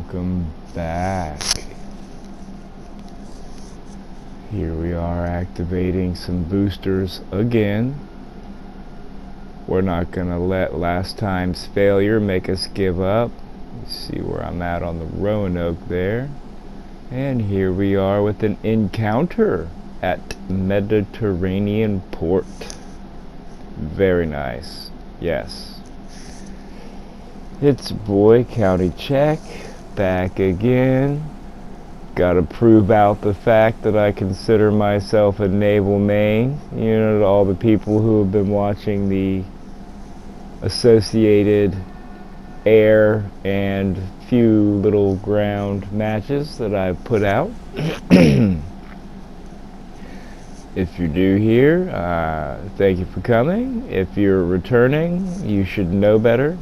Welcome back. Here we are activating some boosters again. We're not gonna let last time's failure make us give up. You see where I'm at on the Roanoke there. And here we are with an encounter at Mediterranean port. Very nice. Yes. It's boy, County Check, back again. Gotta prove out the fact that I consider myself a naval main. You know, to all the people who have been watching the associated air and few little ground matches that I've put out. If you're new here, thank you for coming. If you're returning, you should know better.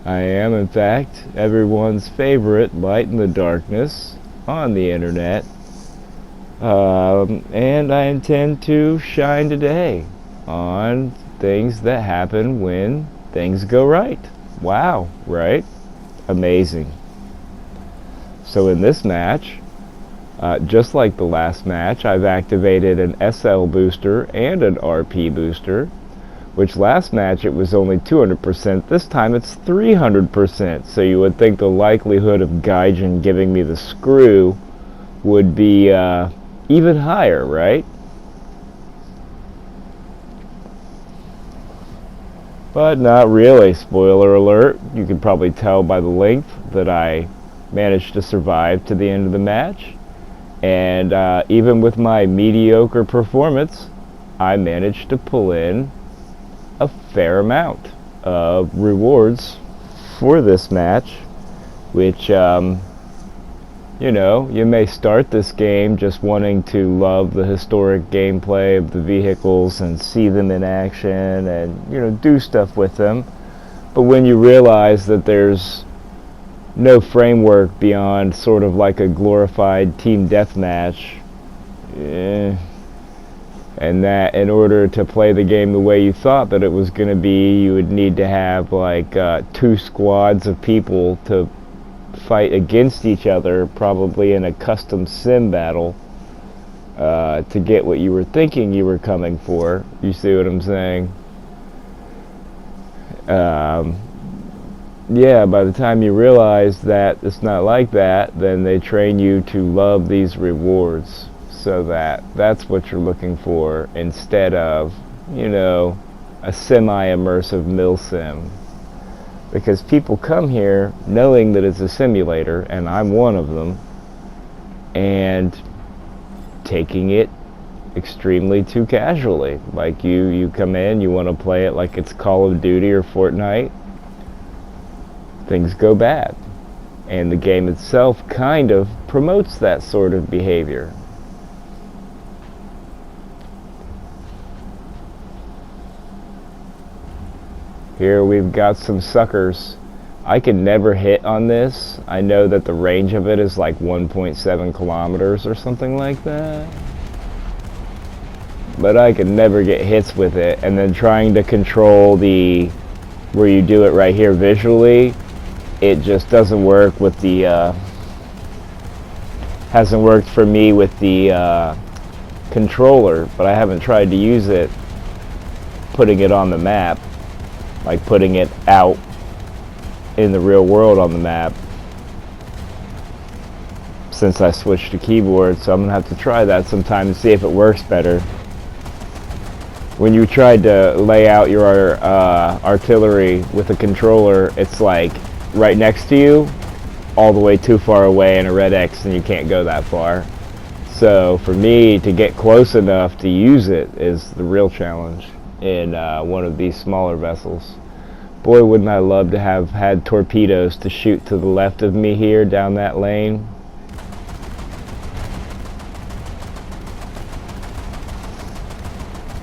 I am, in fact, everyone's favorite light in the darkness on the internet. And I intend to shine today on things that happen when things go right. Wow, right? Amazing. So in this match, just like the last match, I've activated an SL booster and an RP booster, which last match it was only 200%, this time it's 300%, so you would think the likelihood of Gaijin giving me the screw would be even higher, right? But not really, spoiler alert. You can probably tell by the length that I managed to survive to the end of the match. And even with my mediocre performance, I managed to pull in a fair amount of rewards for this match, which, you know, you may start this game just wanting to love the historic gameplay of the vehicles and see them in action and, you know, do stuff with them. But when you realize that there's no framework beyond sort of like a glorified team deathmatch, and that in order to play the game the way you thought that it was going to be, you would need to have like 2 squads of people to fight against each other, probably in a custom sim battle, to get what you were thinking you were coming for. You see what I'm saying? Yeah, by the time you realize that it's not like that, then they train you to love these rewards, so that's what you're looking for instead of, you know, a semi-immersive milsim. Because people come here knowing that it's a simulator, and I'm one of them, and taking it extremely too casually. Like you come in, you want to play it like it's Call of Duty or Fortnite, things go bad. And the game itself kind of promotes that sort of behavior. Here we've got some suckers. I can never hit on this. I know that the range of it is like 1.7 kilometers or something like that. But I can never get hits with it. And then trying to control where you do it right here visually, it just doesn't work with the, hasn't worked for me with the controller, but I haven't tried to use it putting it on the map, like putting it out in the real world on the map, since I switched to keyboard. So I'm gonna have to try that sometime and see if it works better. When you tried to lay out your artillery with a controller, it's like right next to you, all the way too far away in a red X, and you can't go that far. So for me to get close enough to use it is the real challenge in one of these smaller vessels. Boy, wouldn't I love to have had torpedoes to shoot to the left of me here down that lane.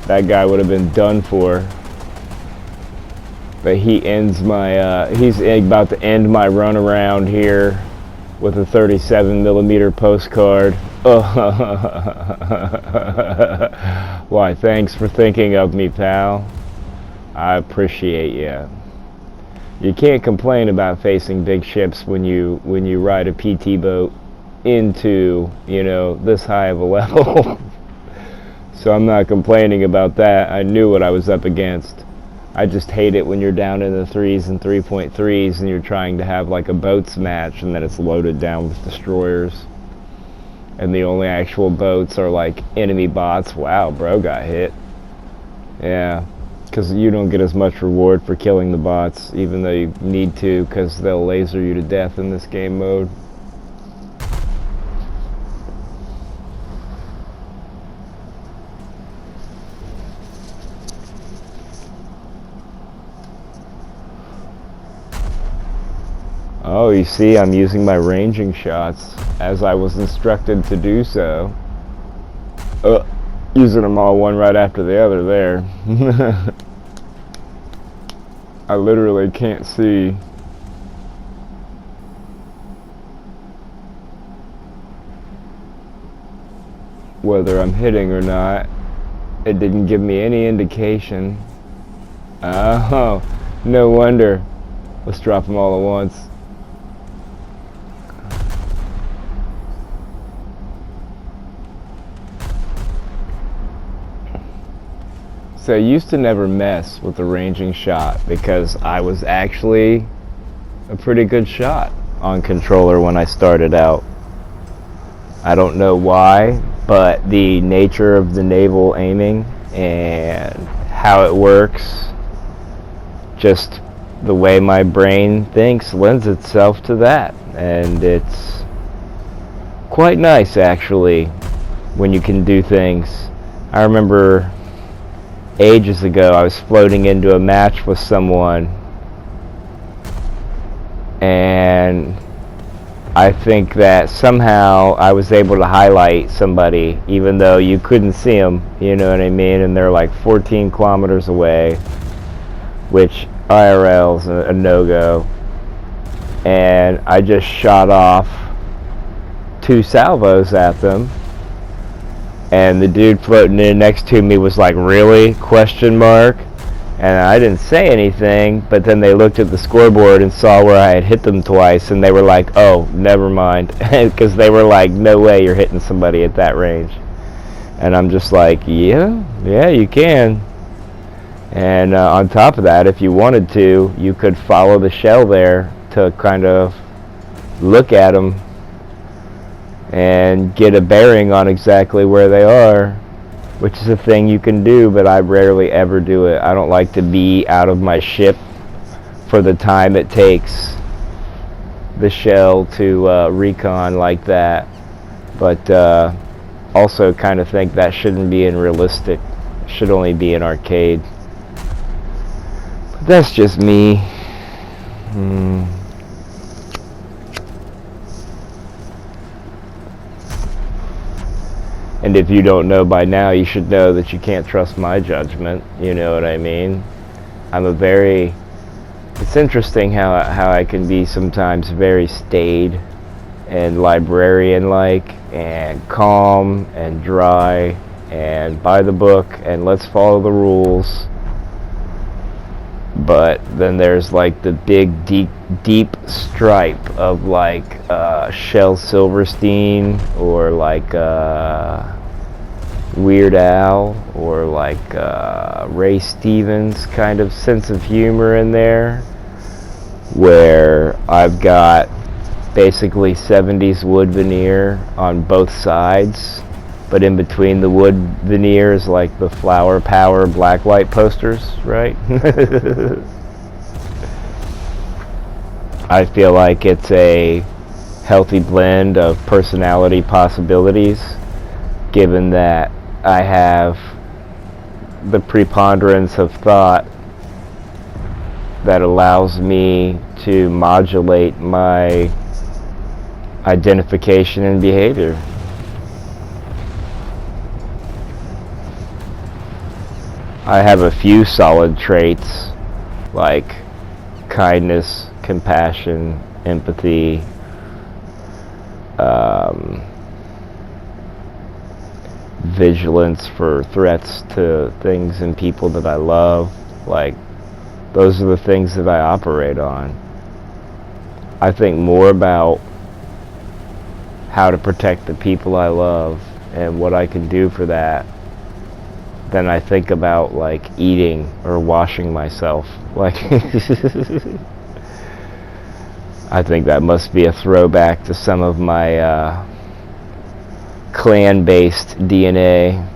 That guy would have been done for. But he ends my, he's about to end my run around here with a 37mm postcard. Why, thanks for thinking of me, pal. I appreciate you. You can't complain about facing big ships when you ride a PT boat into, this high of a level. So I'm not complaining about that. I knew what I was up against. I just hate it when you're down in the 3s and 3.3s and you're trying to have like a boats match and then it's loaded down with destroyers. And the only actual boats are like enemy bots. Wow, bro got hit. Yeah, because you don't get as much reward for killing the bots, even though you need to, because they'll laser you to death in this game mode. Oh, you see, I'm using my ranging shots as I was instructed to do so. Using them all one right after the other there. I literally can't see. Whether I'm hitting or not. It didn't give me any indication. Oh, no wonder. Let's drop them all at once. So I used to never mess with the ranging shot because I was actually a pretty good shot on controller when I started out. I don't know why, but the nature of the naval aiming and how it works, just the way my brain thinks lends itself to that. And it's quite nice actually when you can do things. I remember ages ago I was floating into a match with someone and I think that somehow I was able to highlight somebody even though you couldn't see them, you know what I mean, and they're like 14 kilometers away, which IRL's a no-go, and I just shot off 2 salvos at them. And the dude floating in next to me was like, really? Question mark. And I didn't say anything, but then they looked at the scoreboard and saw where I had hit them twice, and they were like, oh, never mind. Because they were like, no way you're hitting somebody at that range. And I'm just like, yeah, you can. And on top of that, if you wanted to, you could follow the shell there to kind of look at them and get a bearing on exactly where they are, which is a thing you can do, but I rarely ever do it. I don't like to be out of my ship for the time it takes the shell to recon like that, but also kind of think that shouldn't be in realistic, should only be in arcade. But that's just me. And if you don't know by now, you should know that you can't trust my judgment, you know what I mean? It's interesting how I can be sometimes very staid and librarian-like and calm and dry and by the book and let's follow the rules. But then there's like the big deep stripe of like Shel Silverstein or like Weird Al or like Ray Stevens kind of sense of humor in there, where I've got basically 70s wood veneer on both sides, but in between the wood veneer is like the Flower Power blacklight posters, right? I feel like it's a healthy blend of personality possibilities, given that I have the preponderance of thought that allows me to modulate my identification and behavior. I have a few solid traits like kindness, compassion, empathy, vigilance for threats to things and people that I love, like those are the things that I operate on. I think more about how to protect the people I love and what I can do for that than I think about like eating or washing myself. Like I think that must be a throwback to some of my clan-based DNA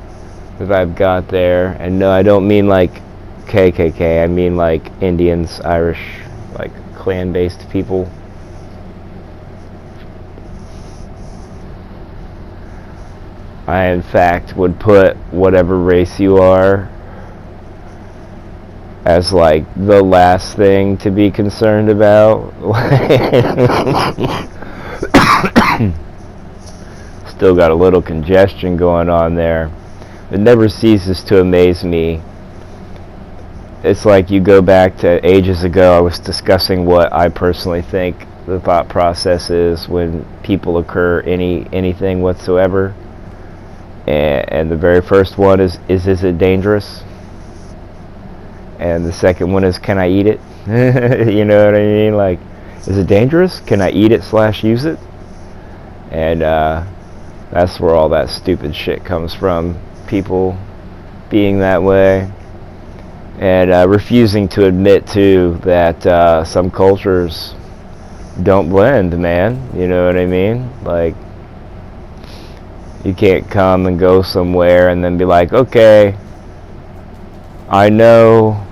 that I've got there. And no, I don't mean like KKK. I mean like Indians, Irish, like clan-based people. I, in fact, would put whatever race you are as like the last thing to be concerned about. Still got a little congestion going on there. It never ceases to amaze me. It's like you go back to ages ago. I was discussing what I personally think the thought process is when people occur anything whatsoever. And the very first one is it dangerous? And the second one is, can I eat it? You know what I mean? Like, is it dangerous? Can I eat it / use it? And that's where all that stupid shit comes from. People being that way. And refusing to admit, too, that some cultures don't blend, man. You know what I mean? Like, you can't come and go somewhere and then be like, okay, I know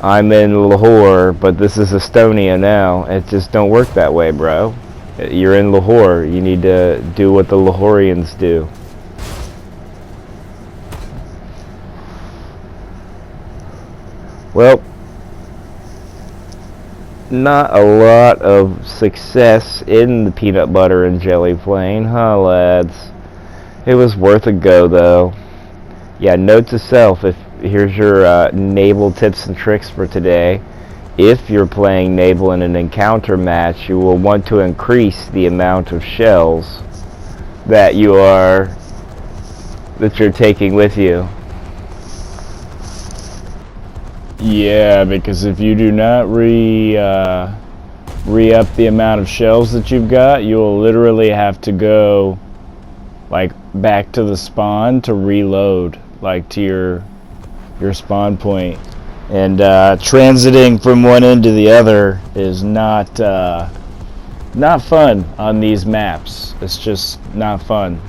I'm in Lahore, but this is Estonia now. It just don't work that way, bro. You're in Lahore. You need to do what the Lahorians do. Well, not a lot of success in the peanut butter and jelly plane, huh, lads? It was worth a go, though. Yeah, note to self, here's your naval tips and tricks for today. If you're playing naval in an encounter match, you will want to increase the amount of shells that you're taking with you. Yeah, because if you do not re-up the amount of shells that you've got, you will literally have to go like back to the spawn to reload, like to your spawn point. And transiting from one end to the other is not fun on these maps. It's just not fun.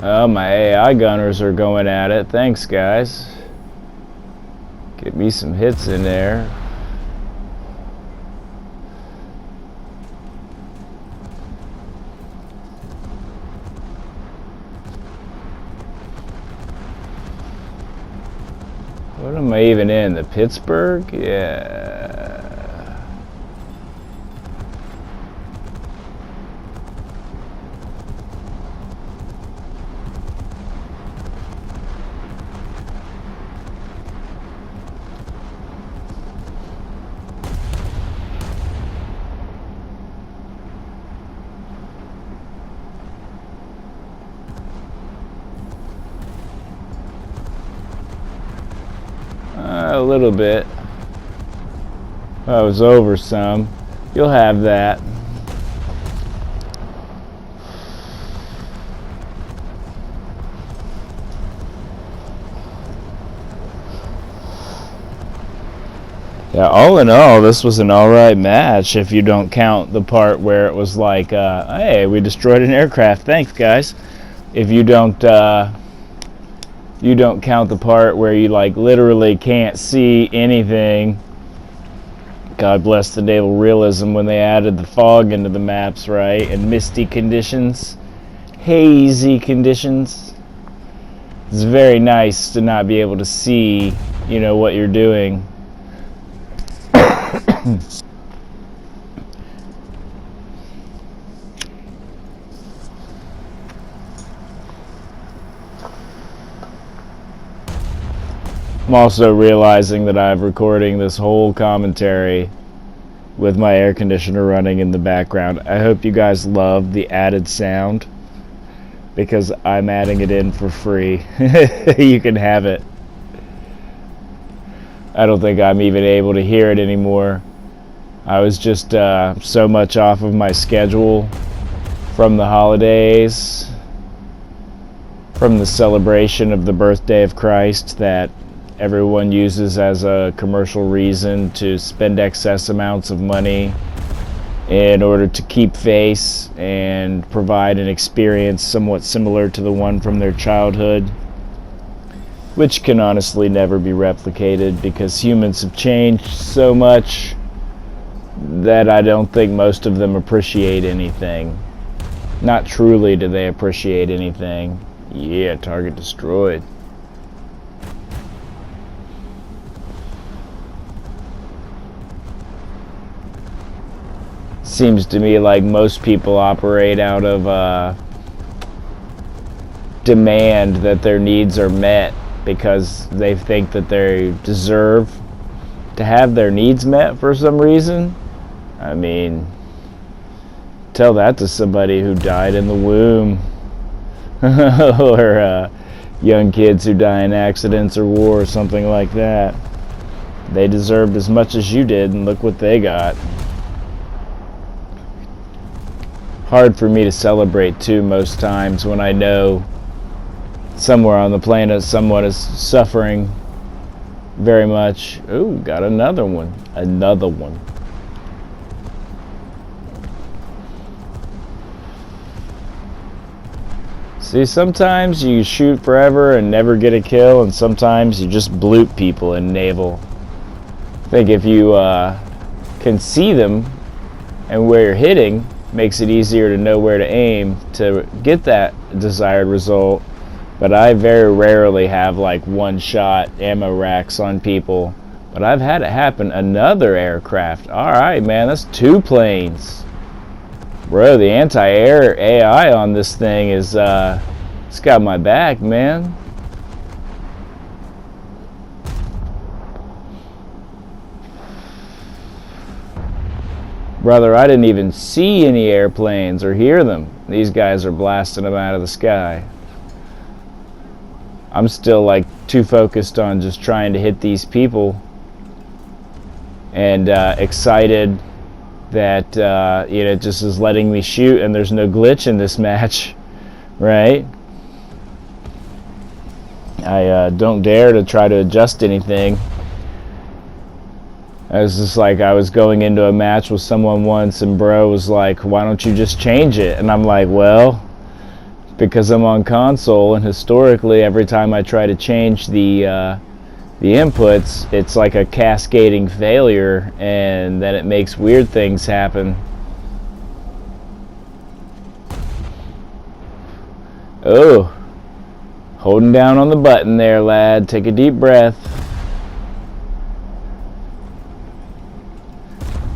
Oh, my AI gunners are going at it. Thanks, guys. Get me some hits in there. What am I even in? The Pittsburgh? Yeah. A little bit. I was over some. You'll have that. Yeah, all in all, this was an alright match if you don't count the part where it was like, hey, we destroyed an aircraft. Thanks, guys. If you don't count the part where you like literally can't see anything. God bless the naval realism when they added the fog into the maps, right? And misty conditions, hazy conditions. It's very nice to not be able to see, you know, what you're doing. I'm also realizing that I'm recording this whole commentary with my air conditioner running in the background. I hope you guys love the added sound because I'm adding it in for free. You can have it. I don't think I'm even able to hear it anymore. I was just so much off of my schedule from the holidays, from the celebration of the birthday of Christ that everyone uses as a commercial reason to spend excess amounts of money in order to keep face and provide an experience somewhat similar to the one from their childhood, which can honestly never be replicated because humans have changed so much that I don't think most of them appreciate anything. Not truly do they appreciate anything. Yeah, target destroyed. Seems to me like most people operate out of demand that their needs are met because they think that they deserve to have their needs met for some reason. I mean, tell that to somebody who died in the womb or young kids who die in accidents or war or something like that. They deserved as much as you did, and look what they got. Hard for me to celebrate too most times when I know somewhere on the planet someone is suffering very much. Ooh, got another one. Another one. See, sometimes you shoot forever and never get a kill, and sometimes you just bloop people in Naval. I think if you can see them and where you're hitting, makes it easier to know where to aim to get that desired result. But I very rarely have like one-shot ammo racks on people. But I've had it happen. Another aircraft. Alright, man, that's 2 planes. Bro, the anti-air AI on this thing is, it's got my back, man. Brother, I didn't even see any airplanes or hear them. These guys are blasting them out of the sky. I'm still like too focused on just trying to hit these people and excited that it just is letting me shoot and there's no glitch in this match, right? I don't dare to try to adjust anything. I was just like, I was going into a match with someone once and bro was like, why don't you just change it? And I'm like, well, because I'm on console and historically every time I try to change the inputs, it's like a cascading failure and then it makes weird things happen. Oh, holding down on the button there, lad. Take a deep breath.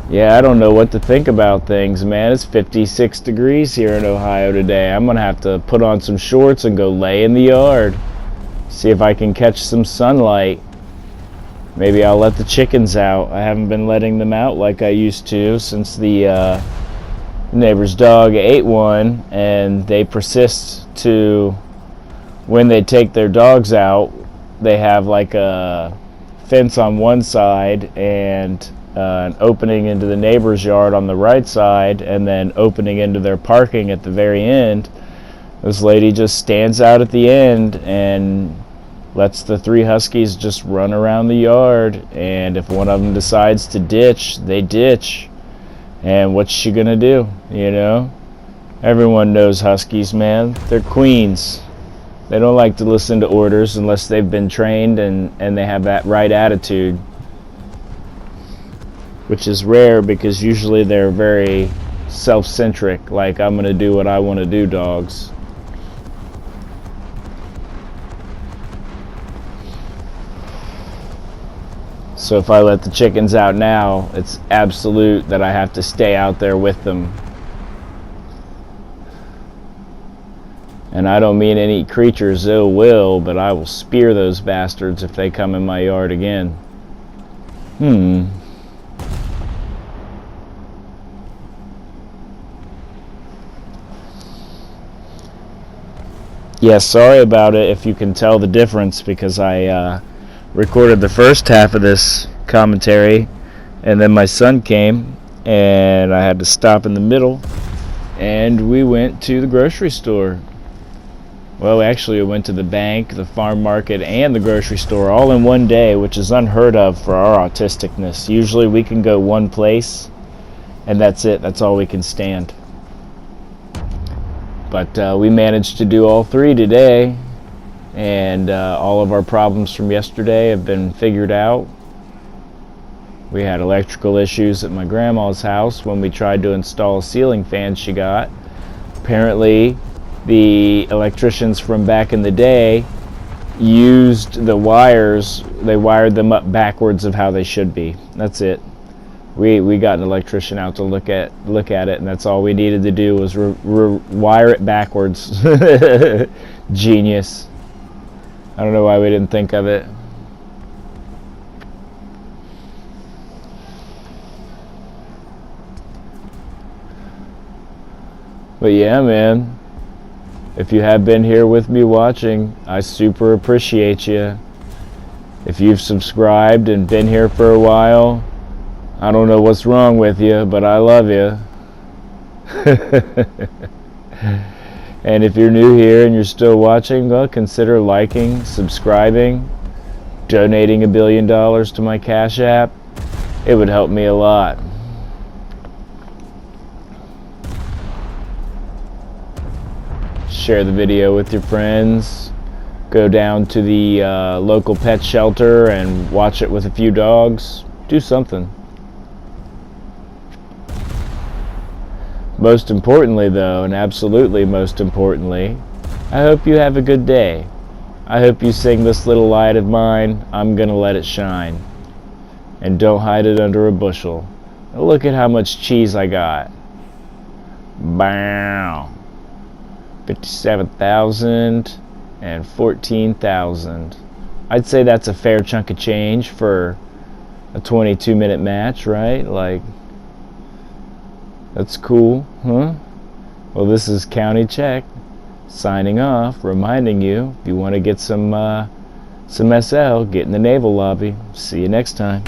Yeah, I don't know what to think about things, man. It's 56 degrees here in Ohio today. I'm going to have to put on some shorts and go lay in the yard. See if I can catch some sunlight. Maybe I'll let the chickens out. I haven't been letting them out like I used to since the neighbor's dog ate one, and they persist to, when they take their dogs out, they have like a fence on one side and an opening into the neighbor's yard on the right side, and then opening into their parking at the very end. This lady just stands out at the end and lets the 3 huskies just run around the yard, and if one of them decides to ditch, they ditch. And what's she gonna do, you know? Everyone knows huskies, man. They're queens. They don't like to listen to orders unless they've been trained and they have that right attitude, which is rare because usually they're very self-centric, like I'm gonna do what I want to do dogs. So if I let the chickens out now, it's absolute that I have to stay out there with them. And I don't mean any creature's ill will, but I will spear those bastards if they come in my yard again. Yeah, sorry about it if you can tell the difference, because I recorded the first half of this commentary and then my son came and I had to stop in the middle and we went to the grocery store. Well, actually we went to the bank, the farm market, and the grocery store all in one day, which is unheard of for our autisticness. Usually we can go one place and that's it, that's all we can stand. But we managed to do all three today, and all of our problems from yesterday have been figured out. We had electrical issues at my grandma's house when we tried to install a ceiling fan she got. Apparently, the electricians from back in the day used the wires, they wired them up backwards of how they should be. That's it. We got an electrician out to look at it, and that's all we needed to do was wire it backwards. Genius. I don't know why we didn't think of it. But yeah, man, if you have been here with me watching, I super appreciate you. If you've subscribed and been here for a while, I don't know what's wrong with you, but I love you. And if you're new here and you're still watching, well, consider liking, subscribing, donating $1 billion to my Cash App. It would help me a lot. Share the video with your friends. Go down to the local pet shelter and watch it with a few dogs. Do something. Most importantly, though, and absolutely most importantly, I hope you have a good day. I hope you sing this little light of mine, I'm gonna let it shine. And don't hide it under a bushel. Now look at how much cheese I got. Bow. 57,000 and 14,000. I'd say that's a fair chunk of change for a 22-minute match, right? Like, that's cool, huh? Well, this is County Check, signing off, reminding you, if you want to get some SL, get in the Naval lobby. See you next time.